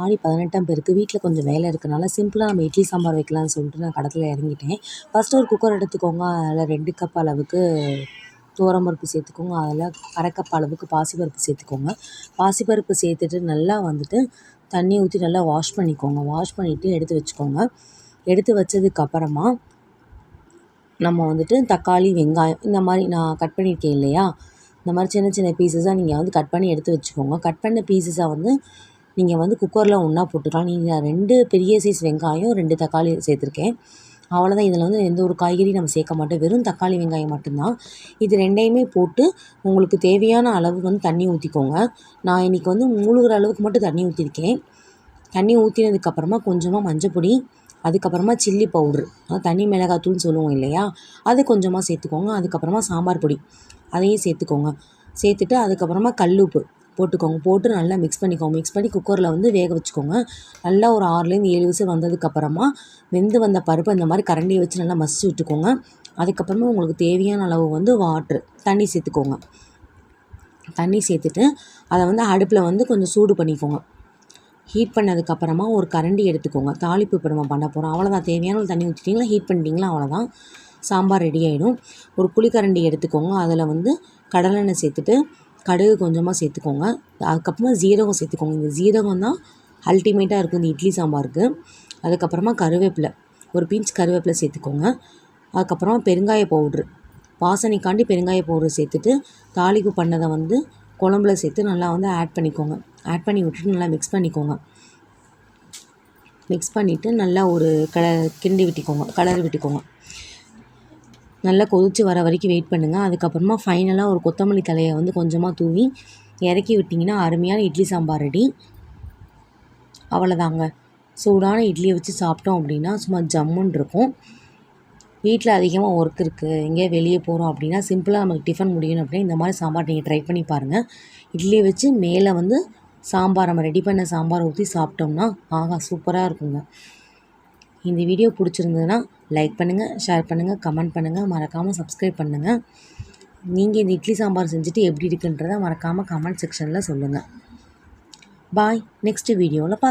ஆடி 18ஆம் பேருக்கு வீட்டில் கொஞ்சம் வேலை இருக்கனால சிம்பிளாக நம்ம இட்லி சாம்பார் வைக்கலாம்னு சொல்லிட்டு நான் கடத்தில் இறங்கிட்டேன். ஃபஸ்ட்டு ஒரு குக்கர் எடுத்துக்கோங்க. அதில் 2 கப் அளவுக்கு துவரம்பருப்பு சேர்த்துக்கோங்க. அதில் 1/2 கப் அளவுக்கு பாசிப்பருப்பு சேர்த்துக்கோங்க. பாசிப்பருப்பு சேர்த்துட்டு நல்லா தண்ணி ஊற்றி நல்லா வாஷ் பண்ணிக்கோங்க. வாஷ் பண்ணிவிட்டு எடுத்து வச்சுக்கோங்க. எடுத்து வச்சதுக்கப்புறமா நம்ம தக்காளி, வெங்காயம் இந்த மாதிரி நான் கட் பண்ணியிருக்கேன் இல்லையா, இந்த மாதிரி சின்ன சின்ன பீஸஸாக நீங்கள் கட் பண்ணி எடுத்து வச்சுக்கோங்க. கட் பண்ண பீஸஸாக நீங்கள் குக்கரில் ஒன்றா போட்டுக்கலாம். நீங்கள் 2 பெரிய சைஸ் வெங்காயம், 2 தக்காளி சேர்த்துருக்கேன். அவ்வளோதான். இதில் எந்த ஒரு காய்கறியும் நம்ம சேர்க்க மாட்டோம். வெறும் தக்காளி, வெங்காயம் மட்டும்தான். இது 2யுமே போட்டு உங்களுக்கு தேவையான அளவு தண்ணி ஊற்றிக்கோங்க. நான் இன்றைக்கி மூழ்கிற அளவுக்கு மட்டும் தண்ணி ஊற்றிருக்கேன். தண்ணி ஊற்றினதுக்கப்புறமா கொஞ்சமாக மஞ்சப்பொடி, அதுக்கப்புறமா சில்லி பவுட்ரு, தனி மிளகாத்தூள்னு சொல்லுவோம் இல்லையா, அது கொஞ்சமாக சேர்த்துக்கோங்க. அதுக்கப்புறமா சாம்பார் பொடி அதையும் சேர்த்துக்கோங்க. சேர்த்துட்டு அதுக்கப்புறமா கல் உப்பு போட்டுக்கோங்க. போட்டு நல்லா மிக்ஸ் பண்ணிக்கோங்க. மிக்ஸ் பண்ணி குக்கரில் வேக வச்சுக்கோங்க. நல்லா ஒரு 6லேருந்து 7 விசில் வந்ததுக்கப்புறமா வெந்து வந்த பருப்பு இந்த மாதிரி கரண்டியை வச்சு நல்லா மசிச்சு விட்டுக்கோங்க. அதுக்கப்புறமா உங்களுக்கு தேவையான அளவு வாட்ரு தண்ணி சேர்த்துக்கோங்க. தண்ணி சேர்த்துட்டு அதை அடுப்பில் கொஞ்சம் சூடு பண்ணிக்கோங்க. ஹீட் பண்ணதுக்கப்புறமா ஒரு கரண்டி எடுத்துக்கோங்க. தாளிப்பு இப்போ நம்ம பண்ண போகிறோம். அவ்வளோதான். தேவையான தண்ணி ஊற்றிட்டிங்களா, ஹீட் பண்ணிட்டீங்களா, அவ்வளோதான். சாம்பார் ரெடி ஆகிடும். ஒரு குழிக்கரண்டி எடுத்துக்கோங்க. அதில் கடலெண்ணெய் சேர்த்துட்டு கடுகு கொஞ்சமாக சேர்த்துக்கோங்க. அதுக்கப்புறமா ஜீரகம் சேர்த்துக்கோங்க. இந்த ஜீரகம் தான் அல்டிமேட்டாக இருக்கும் இந்த இட்லி சாம்பாருக்கு. அதுக்கப்புறமா கருவேப்பிலை, ஒரு பிஞ்ச் கருவேப்பிலை சேர்த்துக்கோங்க. அதுக்கப்புறமா பெருங்காய பவுட்ரு, வாசனைக்காண்டி பெருங்காய பவுட்ரு சேர்த்துட்டு தாளிப்பு பண்ணதை குழம்புல சேர்த்து நல்லா ஆட் பண்ணிக்கோங்க. ஆட் பண்ணி விட்டுட்டு நல்லா மிக்ஸ் பண்ணிக்கோங்க. மிக்ஸ் பண்ணிவிட்டு நல்லா ஒரு கிண்டி விட்டுக்கோங்க, கலரி விட்டுக்கோங்க. நல்லா கொதித்து வர வரைக்கும் வெயிட் பண்ணுங்கள். அதுக்கப்புறமா ஃபைனலாக ஒரு கொத்தமல்லி தலையை கொஞ்சமாக தூவி இறக்கி விட்டிங்கன்னா அருமையான இட்லி சாம்பார் ரெடி. அவ்வளோதாங்க. சூடான இட்லியை வச்சு சாப்பிட்டோம் அப்படின்னா சும்மா ஜம்முன்னு இருக்கும். வீட்டில் அதிகமாக ஒர்க் இருக்குது, எங்கேயா வெளியே போகிறோம் அப்படின்னா சிம்பிளாக நமக்கு டிஃபன் முடியணும் அப்படின்னா இந்த மாதிரி சாம்பார் நீங்கள் ட்ரை பண்ணி பாருங்கள். இட்லியை வச்சு மேலே சாம்பார் நம்ம ரெடி பண்ண சாம்பார் ஊற்றி சாப்பிட்டோம்னா ஆஹா சூப்பராக இருக்குங்க. இந்த வீடியோ பிடிச்சிருந்ததுன்னா லைக் பண்ணுங்கள், ஷேர் பண்ணுங்கள், கமெண்ட் பண்ணுங்கள், மறக்காமல் சப்ஸ்கிரைப் பண்ணுங்கள். நீங்கள் இந்த இட்லி சாம்பார் செஞ்சுட்டு எப்படி இருக்குன்றதை மறக்காமல் கமெண்ட் செக்ஷனில் சொல்லுங்கள். பாய். நெக்ஸ்ட் வீடியோவில் பார்க்கலாம்.